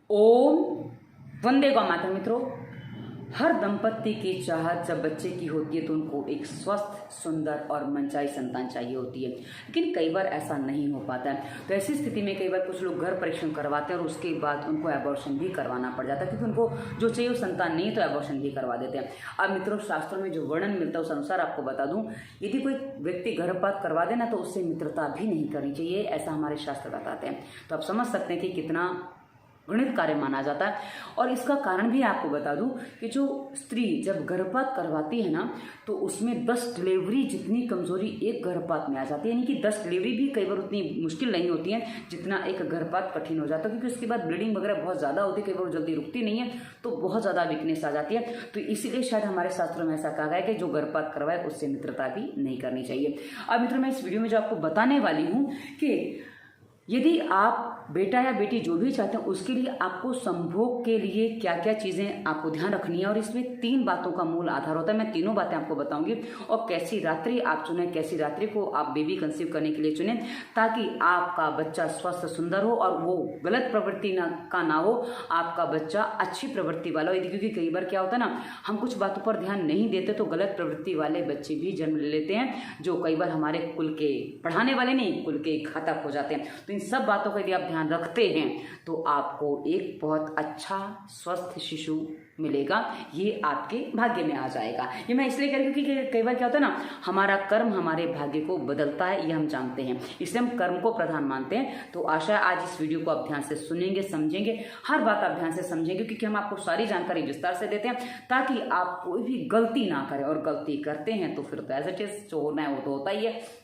ओम वंदे गौ माता। मित्रों, हर दंपत्ति की चाहत जब बच्चे की होती है तो उनको एक स्वस्थ, सुंदर और मनचाही संतान चाहिए होती है, लेकिन कई बार ऐसा नहीं हो पाता है। तो ऐसी स्थिति में कई बार कुछ लोग घर परीक्षण करवाते हैं और उसके बाद उनको एबॉर्शन भी करवाना पड़ जाता है, क्योंकि उनको जो चाहिए वो संतान नहीं है तो एबॉर्शन भी करवा देते हैं। अब मित्रों, शास्त्रों में जो वर्णन मिलता है उस अनुसार आपको बता दूं, यदि कोई व्यक्ति गर्भपात करवा देना तो उससे मित्रता भी नहीं करनी चाहिए, ऐसा हमारे शास्त्र बताते हैं। तो आप समझ सकते हैं कि कितना घृणित कार्य माना जाता है। और इसका कारण भी आपको बता दूं कि जो स्त्री जब गर्भपात करवाती है ना, तो उसमें 10 डिलीवरी जितनी कमजोरी एक गर्भपात में आ जाती है, यानी कि 10 डिलीवरी भी कई बार उतनी मुश्किल नहीं होती है जितना एक गर्भपात कठिन हो जाता है, क्योंकि उसके बाद ब्लीडिंग वगैरह बहुत ज़्यादा होती है, कई बार जल्दी रुकती नहीं है, तो बहुत ज़्यादा वीकनेस आ जाती है। तो इसीलिए शायद हमारे शास्त्रों में ऐसा कहा गया है कि जो गर्भपात करवाए उससे मित्रता भी नहीं करनी चाहिए। अब मित्रों, मैं इस वीडियो में जो आपको बताने वाली हूँ कि यदि आप बेटा या बेटी जो भी चाहते हैं उसके लिए आपको संभोग के लिए क्या क्या चीज़ें आपको ध्यान रखनी है, और इसमें 3 बातों का मूल आधार होता है। मैं तीनों बातें आपको बताऊंगी, और कैसी रात्रि आप चुनें, कैसी रात्रि को आप बेबी कंसीव करने के लिए चुनें, ताकि आपका बच्चा स्वस्थ सुंदर हो और वो गलत प्रवृत्ति का ना हो, आपका बच्चा अच्छी प्रवृत्ति वाला हो। क्योंकि कई बार क्या होता है ना, हम कुछ बातों पर ध्यान नहीं देते तो गलत प्रवृत्ति वाले बच्चे भी जन्म ले लेते हैं, जो कई बार हमारे कुल के पढ़ाने वाले नहीं, कुल के घातक हो जाते हैं। तो इन सब बातों का यदि आप ध्यान रखते हैं तो आपको एक बहुत अच्छा स्वस्थ शिशु मिलेगा, ये आपके भाग्य में आ जाएगा। ये मैं इसलिए कह रही हूँ क्योंकि कई बार क्या होता है ना, हमारा कर्म हमारे भाग्य को बदलता है, ये हम जानते हैं, इसलिए हम कर्म को प्रधान मानते हैं। तो आशा है आज इस वीडियो को आप ध्यान से सुनेंगे, समझेंगे, हर बात आप ध्यान से समझेंगे, क्योंकि हम आपको सारी जानकारी विस्तार से देते हैं ताकि आप कोई भी गलती ना करें, और गलती करते हैं तो फिर तो एज इट इज जो होना है वो तो होता ही है।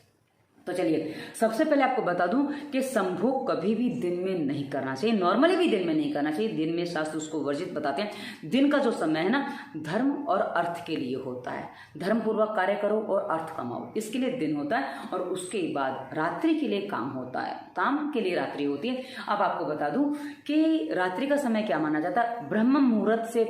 तो चलिए, सबसे पहले आपको बता दूं कि संभोग कभी भी दिन में नहीं करना चाहिए, नॉर्मली भी दिन में नहीं करना चाहिए। दिन में शास्त्र उसको वर्जित बताते हैं। दिन का जो समय है ना, धर्म और अर्थ के लिए होता है। धर्म पूर्वक कार्य करो और अर्थ कमाओ, इसके लिए दिन होता है, और उसके बाद रात्रि के लिए काम होता है, काम के लिए रात्रि होती है। अब आपको बता दूं कि रात्रि का समय क्या माना जाता है, ब्रह्म मुहूर्त से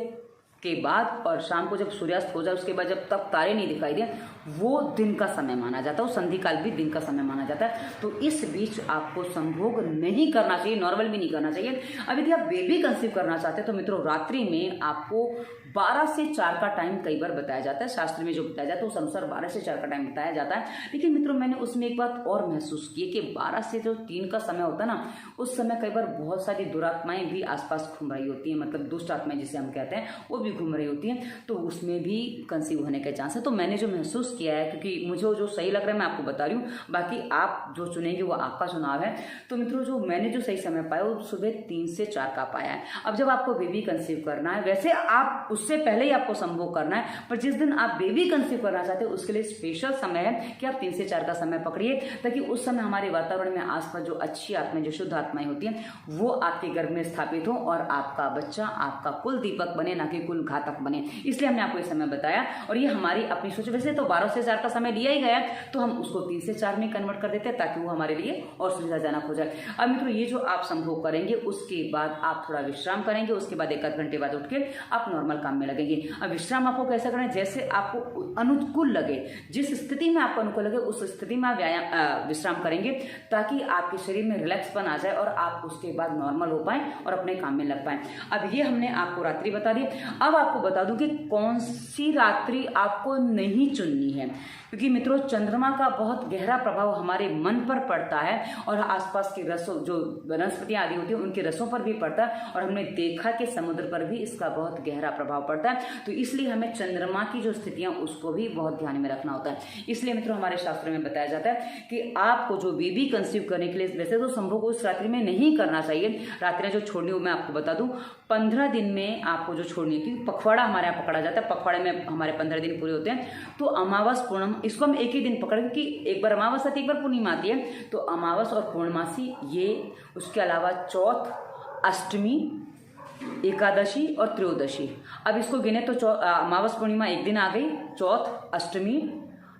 के बाद और शाम को जब सूर्यास्त हो जाए उसके बाद जब तक तारे नहीं दिखाई दे, वो दिन का समय माना जाता है, वो संधि काल भी दिन का समय माना जाता है। तो इस बीच आपको संभोग नहीं करना चाहिए, नॉर्मल भी नहीं करना चाहिए। अब यदि आप बेबी कंसीव करना चाहते हैं तो मित्रों, रात्रि में आपको 12 से 4 का टाइम कई बार बताया जाता है, शास्त्र में जो बताया जाता है उस अनुसार 12 से 4 का टाइम बताया जाता है। लेकिन मित्रों, मैंने उसमें एक बात और महसूस की कि 12 से जो 3 का समय होता है ना, उस समय कई बार बहुत सारी दुरात्माएं भी आसपास घूम रही होती हैं, मतलब दुष्ट आत्माएं जिसे हम कहते हैं, वो भी घूम रही होती हैं, तो उसमें भी कंसीव होने के चांस है। तो मैंने जो महसूस किया है, क्योंकि मुझे जो सही लग रहा है मैं आपको बता रही हूँ, बाकी आप जो चुनेंगे वो आपका चुनाव है। तो मित्रों, जो मैंने जो सही समय पाया वो सुबह 3 से 4 का पाया है। अब जब आपको बेबी कंसीव करना है, वैसे आप उससे पहले ही आपको संभोग करना है, पर जिस दिन आप बेबी कंसीव करना चाहते हैं उसके लिए स्पेशल समय है कि आप 3 से 4 का समय पकड़िए, ताकि उस समय हमारे वातावरण में आसपास जो अच्छी आत्माएं, जो शुद्ध आत्माएं होती हैं, वो आपके गर्भ में स्थापित हो और आपका बच्चा आपका कुल दीपक बने, ना कि कुल घातक बने। इसलिए हमने आपको ये समय बताया, और ये हमारी अपनी सोच। वैसे तो 12 से 4 का समय लिया ही गया है, तो हम उसको 3 से 4 में कन्वर्ट कर देते हैं ताकि वो हमारे लिए और सुविधाजनक हो जाए। अब मित्रों, ये जो आप संभोग करेंगे उसके बाद आप थोड़ा विश्राम करेंगे, उसके बाद 1 आध घंटे बाद उठ के आप नॉर्मल काम में लगेंगे। अब विश्राम आपको कैसे करना है, जैसे आपको अनुकूल लगे, जिस स्थिति में आपको अनुकूल लगे उस स्थिति में आप विश्राम करेंगे, ताकि आपके शरीर में रिलैक्सपन आ जाए और आप उसके बाद नॉर्मल हो पाए और अपने काम में लग पाए। अब ये हमने आपको रात्रि बता दी। अब आपको बता दूं कि कौन सी रात्रि आपको नहीं चुननी है, क्योंकि मित्रों, चंद्रमा का बहुत गहरा प्रभाव हमारे मन पर पड़ता है और आसपास के रसों, जो वनस्पतियां आदि होती हैं, उनके रसों पर भी पड़ता है, और हमने देखा कि समुद्र पर भी इसका बहुत गहरा प्रभाव पड़ता है। तो इसलिए हमें चंद्रमा की जो स्थितियां उसको भी बहुत ध्यान में रखना होता है। इसलिए मित्रों, हमारे शास्त्रों में बताया जाता है कि आपको जो बेबी कंसीव करने के लिए, वैसे तो संभोग उस रात्रि में नहीं करना चाहिए, रात्रियां जो छोड़नी हो मैं आपको बता दूं, 15 दिन में आपको जो छोड़नी है, क्योंकि पखवाड़ा हमारे यहाँ पकड़ा जाता है, पखवाड़े में हमारे 15 दिन पूरे होते हैं। तो अमावस पूर्णिमा, इसको हम एक ही दिन पकड़े, क्योंकि एक बार अमावस आती है, एक बार पूर्णिमा आती है, तो अमावस और पूर्णमासी ये, उसके अलावा चौथ, अष्टमी, एकादशी और त्रयोदशी। अब इसको गिने तो अमावस पूर्णिमा एक दिन आ गई, चौथ, अष्टमी,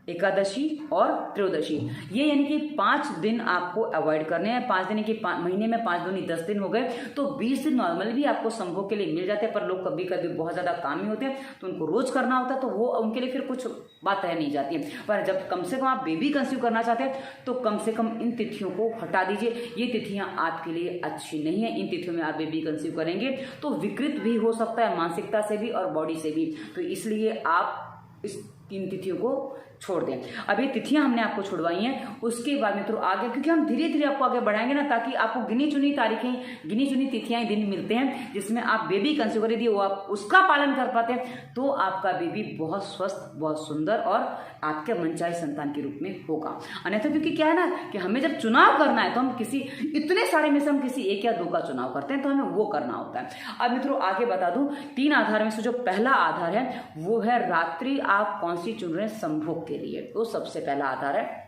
एकादशी और त्रयोदशी, ये यानी कि 5 दिन आपको अवॉइड करने हैं। 5 दिन की महीने में 5 दूनी 10 दिन हो गए, तो 20 दिन नॉर्मली भी आपको संभोग के लिए मिल जाते हैं। पर लोग कभी कभी बहुत ज़्यादा कामी होते हैं तो उनको रोज करना होता है, तो वो उनके लिए फिर कुछ बात रह नहीं जाती है। पर जब कम से कम आप बेबी कंसीव करना चाहते हैं तो कम से कम इन तिथियों को हटा दीजिए। ये तिथियां आपके लिए अच्छी नहीं है। इन तिथियों में आप बेबी कंसीव करेंगे तो विकृत भी हो सकता है, मानसिकता से भी और बॉडी से भी। तो इसलिए आप इस 3 तिथियों को छोड़ दें। अब ये तिथियां हमने आपको छुड़वाई हैं, उसके बाद मित्रों आगे, क्योंकि हम धीरे धीरे आपको आगे बढ़ाएंगे ना, ताकि आपको गिनी चुनी तारीखें, गिनी चुनी तिथियां दिन मिलते हैं जिसमें आप बेबी कंसीव कर दिए, वो आप उसका पालन कर पाते हैं तो आपका बेबी बहुत स्वस्थ, बहुत सुंदर और आपके मनचाही संतान के रूप में होगा। अन्यथा क्योंकि क्या है ना कि हमें जब चुनाव करना है तो हम किसी इतने सारे में से हम किसी 1 या 2 का चुनाव करते हैं, तो हमें वो करना होता है। अब मित्रों आगे बता दूं, 3 आधार में से जो पहला आधार है वो है रात्रि आप कौन सी चुन रहे हैं संभोग के लिए, तो सबसे पहला आधार है।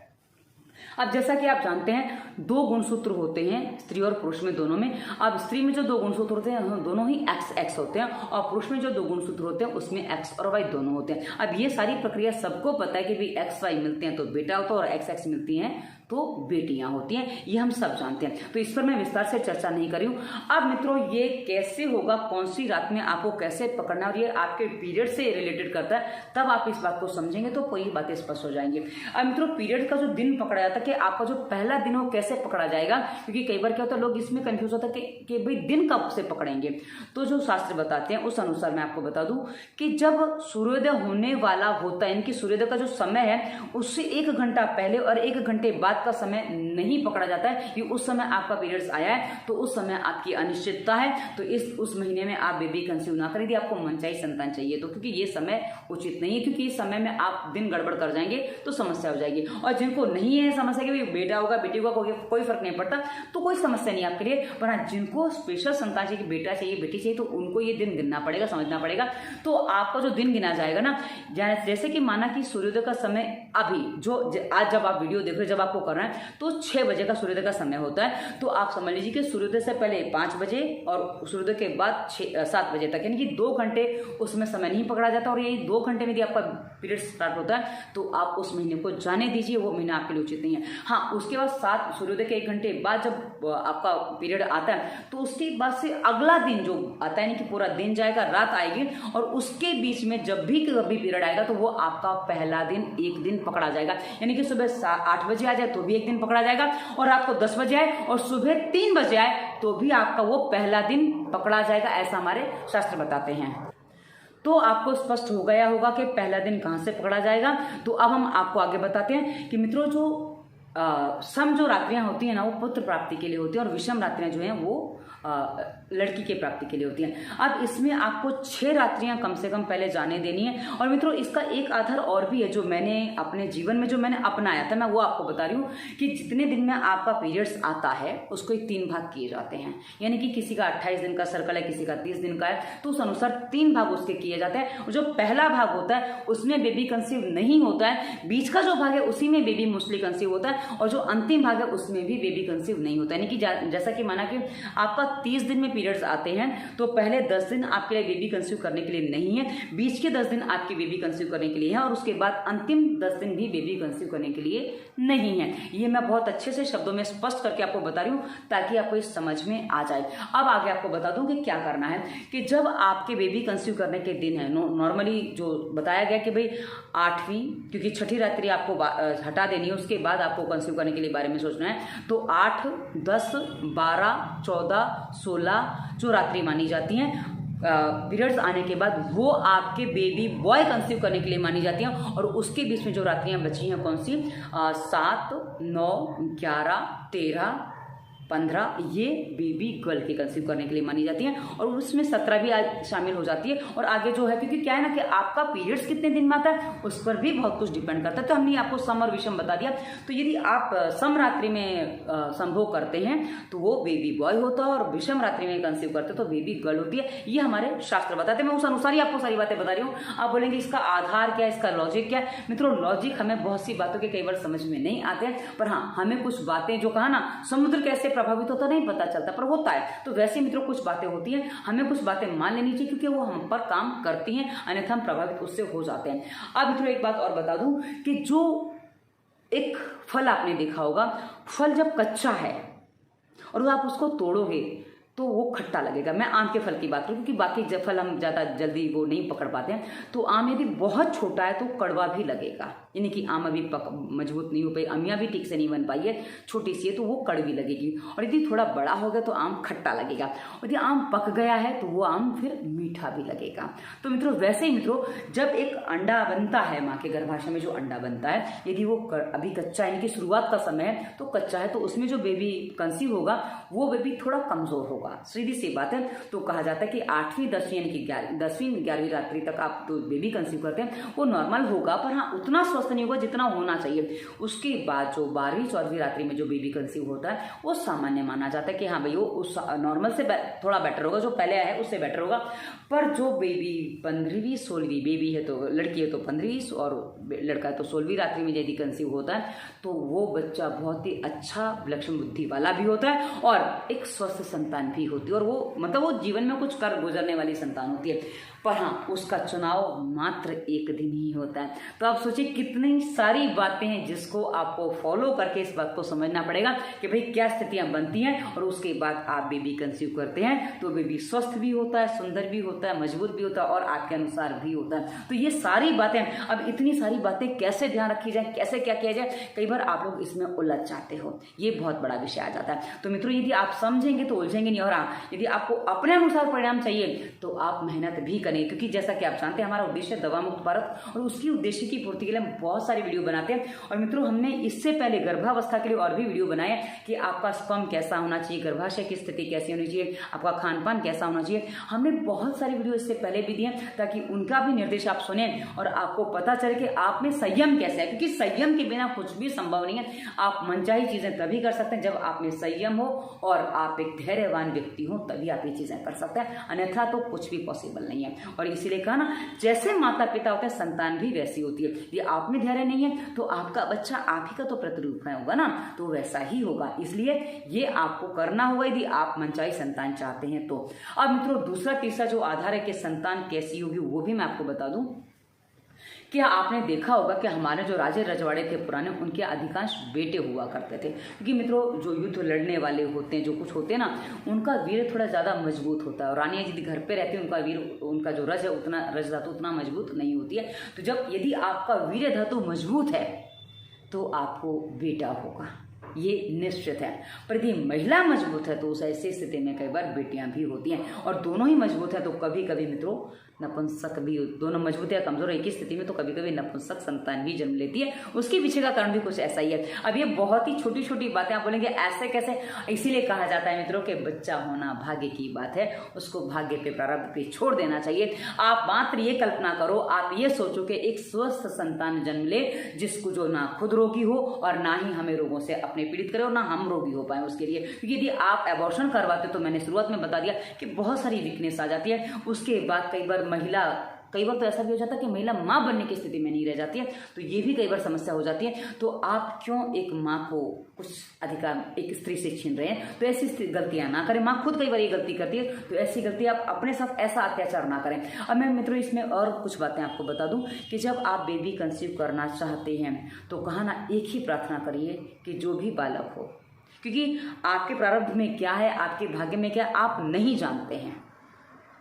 अब जैसा कि आप जानते हैं 2 गुणसूत्र होते हैं स्त्री और पुरुष में, दोनों में। अब स्त्री में जो 2 गुणसूत्र होते हैं दोनों ही XX होते हैं, और पुरुष में जो 2 गुणसूत्र होते हैं उसमें X और Y दोनों होते हैं। अब ये सारी प्रक्रिया सबको पता है कि भाई XY मिलते हैं तो बेटा होता है और XX मिलती हैं तो बेटियां होती हैं, ये हम सब जानते हैं, तो इस पर मैं विस्तार से चर्चा नहीं करी हूं। अब मित्रों ये कैसे होगा, कौन सी रात में आपको कैसे पकड़ना, और ये आपके पीरियड से रिलेटेड करता है, तब आप इस बात को समझेंगे तो कोई बातें स्पष्ट हो जाएंगी। अब मित्रों पीरियड का जो दिन पकड़ा जाता है कि आपका जो पहला दिन हो कैसे पकड़ा जाएगा, क्योंकि कई बार क्या होता है लोग इसमें कंफ्यूज होता है कि भाई दिन कब से पकड़ेंगे। तो जो शास्त्र बताते हैं उस अनुसार मैं आपको बता दूं कि जब सूर्योदय होने वाला होता है, यानी कि सूर्योदय का जो समय है उससे 1 घंटा पहले और 1 घंटे बाद का समय नहीं पकड़ा जाता है कि उस समय आपका पीरियड्स आया है, तो उस समय आपकी अनिश्चितता है, तो उस महीने में आप बेबी कंसीव ना करें। यदि आपको मनचाही संतान चाहिए तो, क्योंकि ये समय उचित नहीं है, क्योंकि इस समय में आप दिन गड़बड़ कर जाएंगे तो समस्या हो जाएगी। और जिनको नहीं है समस्या कि भाई बेटा होगा बेटी होगा कोई फर्क नहीं पड़ता, तो कोई समस्या नहीं आपके लिए। पर जिनको स्पेशल संतान चाहिए, बेटा चाहिए बेटी चाहिए, तो उनको ये दिन गिनना पड़ेगा, समझना पड़ेगा। तो आपका जो दिन गिना जाएगा ना, जैसे कि माना कि सूर्योदय का समय अभी जो आज जब आप वीडियो देख रहे हो, जब आपको करना है तो 6 बजे का सूर्योदय का समय होता है। तो आप समझ लीजिए कि सूर्योदय से पहले 5 बजे और सूर्योदय के बाद 7 बजे तक, यानी कि 2 घंटे उसमें समय नहीं पकड़ा जाता। और यही 2 घंटे में यदि आपका पीरियड स्टार्ट होता है तो आप उस महीने को जाने दीजिए, वो महीना आपके लिए उचित नहीं है। हाँ, उसके बाद 7 सूर्योदय के 1 घंटे बाद जब आपका पीरियड आता है तो उसके बाद से अगला दिन जो आता है, यानी कि पूरा दिन जाएगा, रात आएगी, और उसके बीच में जब भी कभी पीरियड आएगा तो वो आपका पहला दिन 1 दिन पकड़ा जाएगा। यानी कि सुबह 8 बजे आ जाए तो भी 1 दिन पकड़ा जाएगा, और आपको 10 बजे आए और सुबह 3 बजे आए तो भी आपका वो पहला दिन पकड़ा जाएगा, ऐसा हमारे शास्त्र बताते हैं। तो आपको स्पष्ट हो गया होगा कि पहला दिन कहां से पकड़ा जाएगा। तो अब हम आपको आगे बताते हैं कि मित्रों जो सम जो रात्रियां होती हैं ना, वो पुत्र प्राप्ति के लिए होती है, और विषम रात्रियां जो हैं वो लड़की के प्राप्ति के लिए होती हैं। अब इसमें आपको 6 रात्रियां कम से कम पहले जाने देनी है। और मित्रों इसका एक आधार और भी है जो मैंने अपने जीवन में जो मैंने अपनाया था, मैं वो आपको बता रही हूँ कि जितने दिन में आपका पीरियड्स आता है उसको 3 भाग किए जाते हैं। यानी कि किसी का 28 दिन का सर्कल है, किसी का 30 दिन का है, तो उस अनुसार 3 भाग उसके किए जाते हैं। जो पहला भाग होता है उसमें बेबी कंसीव नहीं होता है, बीच का जो भाग है उसी में बेबी मोस्टली कंसीव होता है, और जो अंतिम भाग है उसमें भी बेबी कंसीव नहीं होता है। यानी कि जैसा कि माना कि आपका 30 दिन में पीरियड्स आते हैं तो पहले 10 दिन आपके लिए बेबी कंसीव करने के लिए नहीं है, बीच के 10 दिन आपके बेबी कंसीव करने के लिए है, और उसके बाद अंतिम 10 दिन भी बेबी कंसीव करने के लिए नहीं है। ये मैं बहुत अच्छे से शब्दों में स्पष्ट करके आपको बता रही हूँ ताकि आपको इस समझ में आ जाए। अब आगे आपको बता दूं कि क्या करना है कि जब आपके बेबी कंसीव करने के दिन है, नॉर्मली जो बताया गया कि भाई 8वीं, क्योंकि 6ठी रात्रि आपको हटा देनी है, उसके बाद आपको कंसीव करने के लिए बारे में सोचना है। तो 8, 10, 12, 14, 16 जो रात्रि मानी जाती हैं पीरियड्स आने के बाद, वो आपके बेबी बॉय कंसीव करने के लिए मानी जाती हैं। और उसके बीच में जो रात्रियां बची हैं कौन सी, 7, 9, 11, 13, 15 ये बेबी गर्ल के कंसीव करने के लिए मानी जाती हैं, और उसमें 17 भी शामिल हो जाती है। और आगे जो है, क्योंकि क्या है ना कि आपका पीरियड्स कितने दिन में आता है उस पर भी बहुत कुछ डिपेंड करता है। तो हमने आपको सम और विषम बता दिया। तो यदि आप सम रात्रि में संभोग करते हैं तो वो बेबी बॉय होता है, और विषम रात्रि में कंसीव करते हैं तो बेबी गर्ल होती है। ये हमारे शास्त्र बताते हैं, मैं उस अनुसार ही आपको सारी बातें बता रही हूँ। आप बोलेंगे इसका आधार क्या है, इसका लॉजिक क्या है। मित्रों लॉजिक हमें बहुत सी बातों के कई बार समझ में नहीं आते हैं, पर हाँ हमें कुछ बातें जो कहा ना, समुद्र कैसे प्रभावित होता नहीं पता चलता, पर होता है। तो वैसे मित्रों कुछ बातें होती हैं, हमें कुछ बातें मान लेनी चाहिए क्योंकि वो हम पर काम करती हैं, अन्यथा हम प्रभावित उससे हो जाते हैं। अब मित्रों एक बात और बता दूं कि जो एक फल आपने देखा होगा, फल जब कच्चा है और आप उसको तोड़ोगे तो वो खट्टा लगेगा। मैं आम के फल की बात करूँ क्योंकि बाकी फल हम ज़्यादा जल्दी वो नहीं पकड़ पाते हैं। तो आम यदि बहुत छोटा है तो कड़वा भी लगेगा, यानी कि आम अभी मजबूत नहीं हो पाई, अमियाँ भी ठीक से नहीं बन पाई है, छोटी सी है तो वो कड़वी लगेगी। और यदि थोड़ा बड़ा हो गया तो आम खट्टा लगेगा, और यदि आम पक गया है तो वो आम फिर मीठा भी लगेगा। तो मित्रों वैसे ही मित्रों जब एक अंडा बनता है, माँ के गर्भाशय में जो अंडा बनता है, यदि वो अभी कच्चा यानी कि शुरुआत का समय है तो कच्चा है, तो उसमें जो बेबी कंसीव होगा वो बेबी थोड़ा कमजोर होगा, सीधी सी बात है। तो कहा जाता है कि 8वीं 10वीं यानी कि 10वीं 11वीं रात्रि तक आप तो बेबी कंसीव करते हैं वो नॉर्मल होगा, पर हाँ उतना स्वस्थ नहीं होगा जितना होना चाहिए। उसके बाद जो 12वीं 14वीं रात्रि में जो बेबी कंसीव होता है वो सामान्य माना जाता है कि हाँ भाई वो उस नॉर्मल से थोड़ा बेटर होगा, जो पहले आया है उससे बेटर होगा। पर जो बेबी 15वीं 16वीं बेबी है तो लड़की है तो 15वीं और लड़का है तो 16वीं रात्रि में यदि कंसीव होता है तो वो बच्चा बहुत ही अच्छा विलक्षण बुद्धि वाला भी होता है और एक स्वस्थ संतान भी होती है, और वो मतलब वो जीवन में कुछ कर गुजरने वाली संतान होती है। पर हाँ उसका चुनाव मात्र एक दिन ही होता है। तो आप सोचिए कितनी सारी बातें हैं जिसको आपको फॉलो करके इस बात को समझना पड़ेगा कि भाई क्या स्थितियां बनती हैं, और उसके बाद आप बेबी कंसीव करते हैं तो बेबी स्वस्थ भी होता है, सुंदर भी होता है, मजबूत भी होता है और आपके अनुसार भी होता है। तो ये सारी बातें, अब इतनी सारी बातें कैसे ध्यान रखी जाए, कैसे क्या किया जाए, कई बार आप लोग इसमें उलझ जाते हो, ये बहुत बड़ा विषय आ जाता है। तो मित्रों यदि आप समझेंगे तो उलझेंगे नहीं, और हाँ यदि आपको अपने अनुसार परिणाम चाहिए तो आप मेहनत भी करें, क्योंकि जैसा कि आप जानते हैं हमारा उद्देश्य दवा मुक्त भारत, और उसकी उद्देश्य की पूर्ति के लिए हम बहुत सारी वीडियो बनाते हैं। और मित्रों हमने इससे पहले गर्भावस्था के लिए और भी वीडियो बनाए कि आपका स्पर्म कैसा होना चाहिए, गर्भाशय की स्थिति कैसी होनी चाहिए, आपका खान पान कैसा होना चाहिए। हमने बहुत सारी वीडियो इससे पहले भी दिए ताकि उनका भी निर्देश आप सुने और आपको पता चले कि आप में संयम कैसे है, क्योंकि संयम के बिना कुछ भी संभव नहीं है। आप मनचाही चीजें तभी कर सकते हैं जब आप में संयम हो और आप एक धैर्यवान व्यक्ति हो, तभी आप ये चीजें कर सकते हैं, अन्यथा तो कुछ भी पॉसिबल नहीं है। और इसीलिए कहा ना, जैसे माता पिता होते हैं संतान भी वैसी होती है। ये आप में धैर्य नहीं है तो आपका बच्चा आप ही का तो प्रतिरूप है होगा ना, तो वैसा ही होगा। इसलिए ये आपको करना होगा यदि आप मनचाही संतान चाहते हैं तो। अब मित्रों दूसरा तीसरा जो आधार है कि संतान कैसी होगी वो भी मैं आपको बता दूं। क्या आपने देखा होगा कि हमारे जो राजे रजवाड़े थे पुराने, उनके अधिकांश बेटे हुआ करते थे, क्योंकि मित्रों जो युद्ध लड़ने वाले होते हैं, जो कुछ होते हैं ना, उनका वीर थोड़ा ज़्यादा मजबूत होता है। और रानियाँ यदि घर पे रहती है उनका वीर, उनका जो रज है उतना रज धातु उतना मजबूत नहीं होती है। तो जब यदि आपका वीर धातु मजबूत है तो आपको बेटा होगा, ये निश्चित है। पर यदि महिला मजबूत है तो उस ऐसी स्थिति में कई बार बेटियां भी होती हैं, और दोनों ही मजबूत है तो कभी कभी मित्रों नपुंसक भी, दोनों मजबूत या कमजोर एक ही स्थिति में तो कभी कभी नपुंसक संतान भी जन्म लेती है। उसके पीछे का कारण भी कुछ ऐसा ही है। अब ये बहुत ही छोटी छोटी बातें आप बोलेंगे ऐसे कैसे, इसीलिए कहा जाता है मित्रों कि बच्चा होना भाग्य की बात है, उसको भाग्य पे प्रारब्ध पे छोड़ देना चाहिए। आप मात्र ये कल्पना करो, आप ये सोचो कि एक स्वस्थ संतान जन्म ले जिसको जो ना खुद रोगी हो और ना ही हमें रोगों से अपने पीड़ित करे और ना हम रोगी हो पाए उसके लिए। क्योंकि यदि आप एबॉर्शन करवाते तो मैंने शुरुआत में बता दिया कि बहुत सारी वीकनेस आ जाती है। उसके बाद कई बार तो ऐसा भी हो जाता है कि महिला माँ बनने की स्थिति में नहीं रह जाती है, तो ये भी कई बार समस्या हो जाती है। तो आप क्यों एक माँ को कुछ अधिकार एक स्त्री से छीन रहे हैं? तो ऐसी गलतियां ना करें। माँ खुद कई बार ये गलती करती है, तो ऐसी गलती आप अपने साथ ऐसा अत्याचार ना करें। अब मैं मित्रों इसमें और कुछ बातें आपको बता दूं कि जब आप बेबी कंसीव करना चाहते हैं तो कहा ना, एक ही प्रार्थना करिए कि जो भी बालक हो, क्योंकि आपके प्रारब्ध में क्या है, आपके भाग्य में क्या आप नहीं जानते हैं।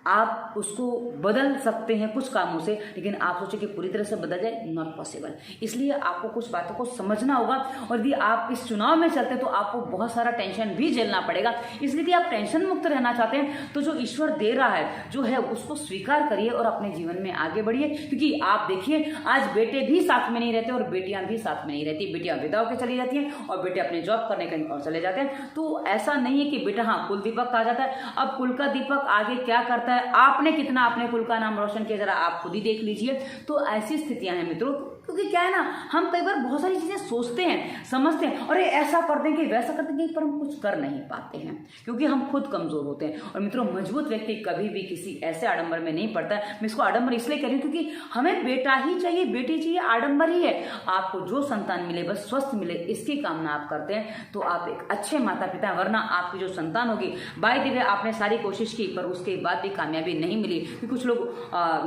आप उसको बदल सकते हैं कुछ कामों से, लेकिन आप सोचें कि पूरी तरह से बदल जाए, नॉट पॉसिबल। इसलिए आपको कुछ बातों को समझना होगा। और यदि आप इस चुनाव में चलते हैं तो आपको बहुत सारा टेंशन भी झेलना पड़ेगा। इसलिए यदि आप टेंशन मुक्त रहना चाहते हैं तो जो ईश्वर दे रहा है जो है उसको स्वीकार करिए और अपने जीवन में आगे बढ़िए। क्योंकि आप देखिए आज बेटे भी साथ में नहीं रहते और बेटियां भी साथ में नहीं रहती। बेटियां विदा होकर चली जाती हैं और बेटे अपने जॉब करने कहीं और चले जाते हैं। तो ऐसा नहीं है कि बेटा, हाँ कुल दीपक कहा जाता है। अब कुल का दीपक आगे क्या करता है, आपने कितना अपने कुल का नाम रोशन किया, जरा आप खुद ही देख लीजिए। तो ऐसी स्थितियां हैं मित्रों, क्योंकि क्या है ना, हम कई बार बहुत सारी चीजें सोचते हैं, समझते हैं, और ऐसा कर देंगे वैसा कर देंगे, पर हम कुछ कर नहीं पाते हैं क्योंकि हम खुद कमजोर होते हैं। और मित्रों, मजबूत व्यक्ति कभी भी किसी ऐसे आडंबर में नहीं पड़ता है। मैं इसको आडंबर इसलिए कह रही हूँ क्योंकि हमें बेटा ही चाहिए, बेटी चाहिए, आडंबर ही है। आपको जो संतान मिले, बस स्वस्थ मिले, इसकी कामना आप करते हैं तो आप एक अच्छे माता पिता हैं। वरना आपकी जो संतान होगी, बाय द वे आपने सारी कोशिश की पर उसके बाद भी कामयाबी नहीं मिली। क्योंकि कुछ लोग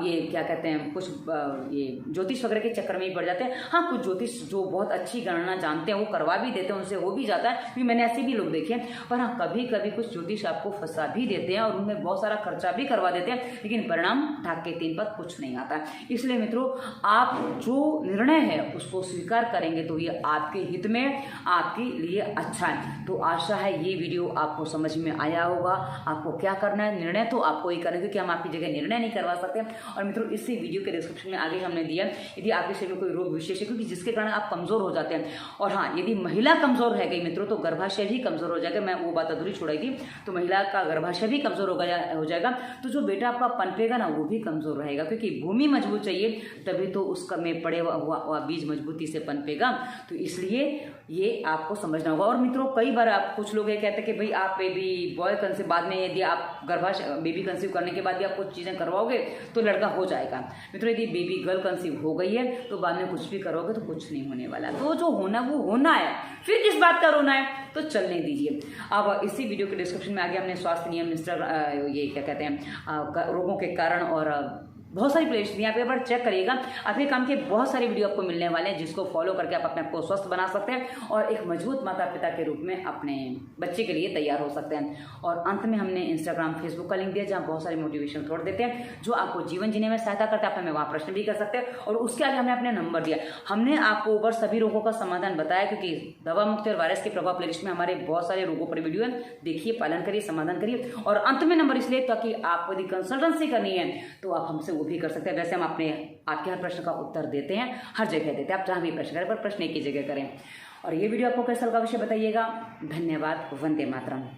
ये क्या कहते हैं, कुछ ये ज्योतिष वगैरह के चक्कर में ही पड़ जाते हैं। हाँ, कुछ ज्योतिष जो बहुत अच्छी गणना जानते हैं वो करवा भी देते हैं, उनसे हो भी जाता है, क्योंकि मैंने ऐसे भी लोग देखे हैं। पर हाँ, कभी कभी कुछ ज्योतिष आपको फंसा भी देते हैं और उनमें बहुत सारा खर्चा भी करवा देते हैं, लेकिन परिणाम ढाक के 3 पर कुछ नहीं आता है। इसलिए मित्रों, आप जो निर्णय है उसको स्वीकार करेंगे तो ये आपके हित में, आपके लिए अच्छा है। तो आशा है ये वीडियो आपको समझ में आया होगा। आपको क्या करना है, निर्णय तो आपको ही करना है, क्योंकि हम आपकी जगह निर्णय नहीं करवा सकते। और मित्रों, इसी वीडियो के डिस्क्रिप्शन में आगे हमने दिया, यदि आपके शरीर में कोई रोग विशेष है क्योंकि जिसके कारण आप कमजोर हो जाते हैं। और हाँ, यदि महिला कमजोर रह गई मित्रों तो गर्भाशय भी कमजोर हो जाएगा। मैं वो बात अधूरी छोड़ाई थी। तो महिला का गर्भाशय भी कमजोर हो जाएगा, तो जो बेटा आपका पनपेगा ना वो भी कमजोर रहेगा, क्योंकि भूमि मजबूत चाहिए तभी तो उसका में पड़े हुआ बीज मजबूती से पनपेगा। तो इसलिए ये आपको समझना होगा। और मित्रों, कई बार आप कुछ लोग ये कहते हैं कि भाई आप बेबी बॉय कंसीव बाद में, यदि आप बेबी कंसीव करने के बाद भी आप कुछ चीजें करवाओगे तो लड़का हो जाएगा। मित्रों, यदि बेबी गर्ल कंसीव हो गई है तो बाद में कुछ भी करोगे तो कुछ नहीं होने वाला। तो जो होना वो होना है, फिर किस बात का रोना है, तो चलने दीजिए। अब इसी वीडियो के डिस्क्रिप्शन में आगे हमने स्वास्थ्य नियम, ये क्या कहते हैं, रोगों के कारण और बहुत सारी प्लेलिस्ट दी, यहाँ पे एक बार चेक करिएगा। अपने काम के बहुत सारे वीडियो आपको मिलने वाले हैं, जिसको फॉलो करके आप अपने आप को स्वस्थ बना सकते हैं और एक मजबूत माता पिता के रूप में अपने बच्चे के लिए तैयार हो सकते हैं। और अंत में हमने इंस्टाग्राम, फेसबुक का लिंक दिया, जहाँ बहुत सारे मोटिवेशन थॉट देते हैं जो आपको जीवन जीने में सहायता करते हैं। आप हमें वहाँ प्रश्न भी कर सकते हैं और उसके आगे हमने अपने नंबर दिया। हमने आपको ऊपर सभी रोगों का समाधान बताया, क्योंकि दवा मुक्ति और वायरस के प्रभाव प्लेलिस्ट में हमारे बहुत सारे रोगों पर वीडियो है, देखिए, पालन करिए, समाधान करिए। और अंत में नंबर इसलिए ताकि आपको यदि कंसल्टेंसी करनी है तो आप हमसे वो भी कर सकते हैं। वैसे हम आपके हर प्रश्न का उत्तर देते हैं, हर जगह देते हैं। आप जहां भी प्रश्न करें, पर प्रश्न एक ही जगह करें। और ये वीडियो आपको कैसा लगा अवश्य बताइएगा। धन्यवाद। वंदे मातरम।